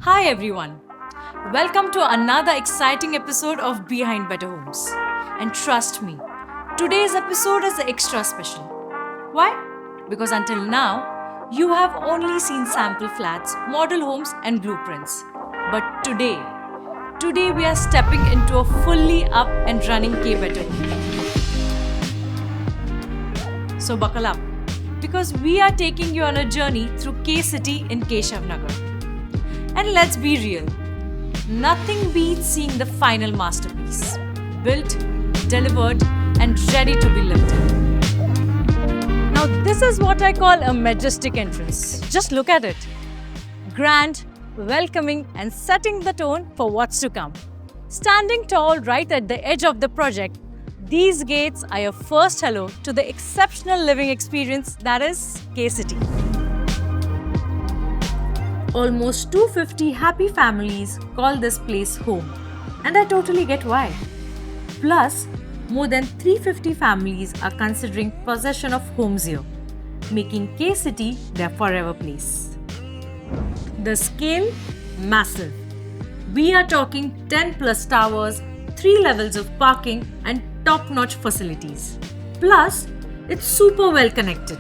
Hi everyone. Welcome to another exciting episode of Behind Better Homes. And trust me, today's episode is extra special. Why? Because until now, you have only seen sample flats, model homes and blueprints. But today we are stepping into a fully up and running K Better home. So buckle up because we are taking you on a journey through K City in Keshav Nagar. And let's be real, nothing beats seeing the final masterpiece. Built, delivered, and ready to be lived in. Now, this is what I call a majestic entrance. Just look at it. Grand, welcoming, and setting the tone for what's to come. Standing tall right at the edge of the project, these gates are your first hello to the exceptional living experience that is K City. Almost 250 happy families call this place home, and I totally get why. Plus, more than 350 families are considering possession of homes here, making K City their forever place. The scale? Massive. We are talking 10 plus towers, 3 levels of parking, and top-notch facilities. Plus, it's super well connected.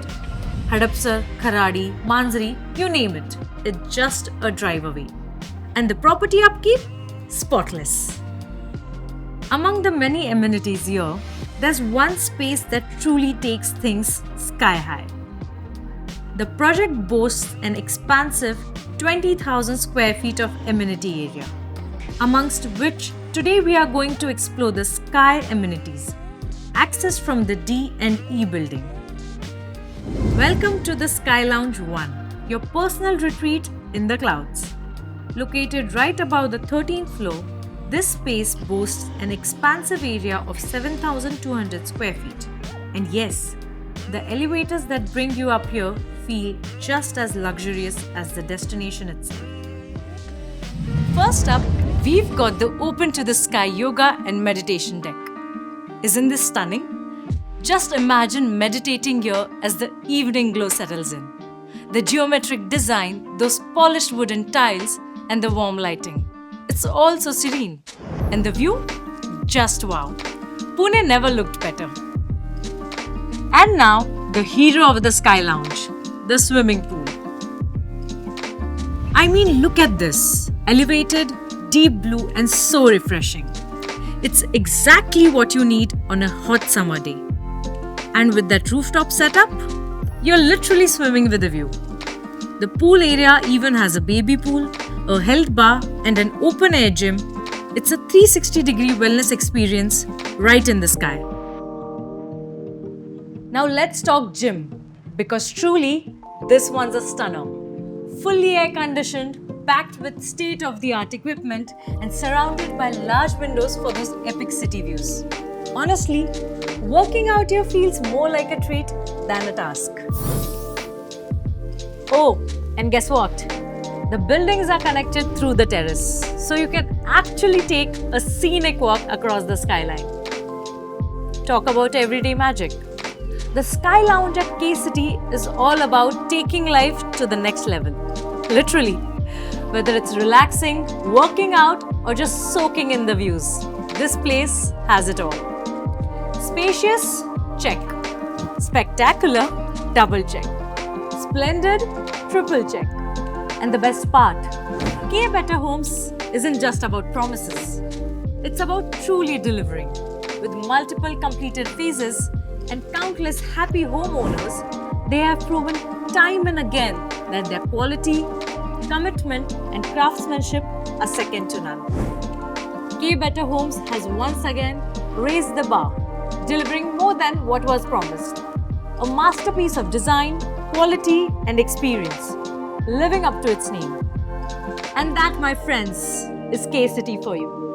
Hadapsar, Kharadi, Manjri, you name it. It's just a drive away. And the property upkeep? Spotless. Among the many amenities here, there's one space that truly takes things sky high. The project boasts an expansive 20,000 square feet of amenity area, amongst which today we are going to explore the sky amenities, accessed from the D and E building. Welcome to the Sky Lounge 1, your personal retreat in the clouds. Located right above the 13th floor, this space boasts an expansive area of 7,200 square feet. And yes, the elevators that bring you up here feel just as luxurious as the destination itself. First up, we've got the open to the sky yoga and meditation deck. Isn't this stunning? Just imagine meditating here as the evening glow settles in. The geometric design, those polished wooden tiles, and the warm lighting. It's all so serene. And the view? Just wow. Pune never looked better. And now, the hero of the Sky Lounge, the swimming pool. I mean, look at this. Elevated, deep blue, and so refreshing. It's exactly what you need on a hot summer day. And with that rooftop setup, you're literally swimming with a view. The pool area even has a baby pool, a health bar, and an open air gym. It's a 360-degree wellness experience right in the sky. Now let's talk gym, because truly, this one's a stunner. Fully air conditioned, packed with state-of-the-art equipment, and surrounded by large windows for those epic city views. Honestly, working out here feels more like a treat than a task. Oh, and guess what? The buildings are connected through the terrace, so you can actually take a scenic walk across the skyline. Talk about everyday magic. The Sky Lounge at K City is all about taking life to the next level. Literally. Whether it's relaxing, working out, or just soaking in the views, this place has it all. Spacious? Check. Spectacular? Double check. Splendid? Triple check. And the best part, K Better Homes isn't just about promises. It's about truly delivering. With multiple completed phases and countless happy homeowners, they have proven time and again that their quality, commitment, and craftsmanship are second to none. K Better Homes has once again raised the bar, delivering more than what was promised. A masterpiece of design, quality, and experience, living up to its name. And that, my friends, is K City for you.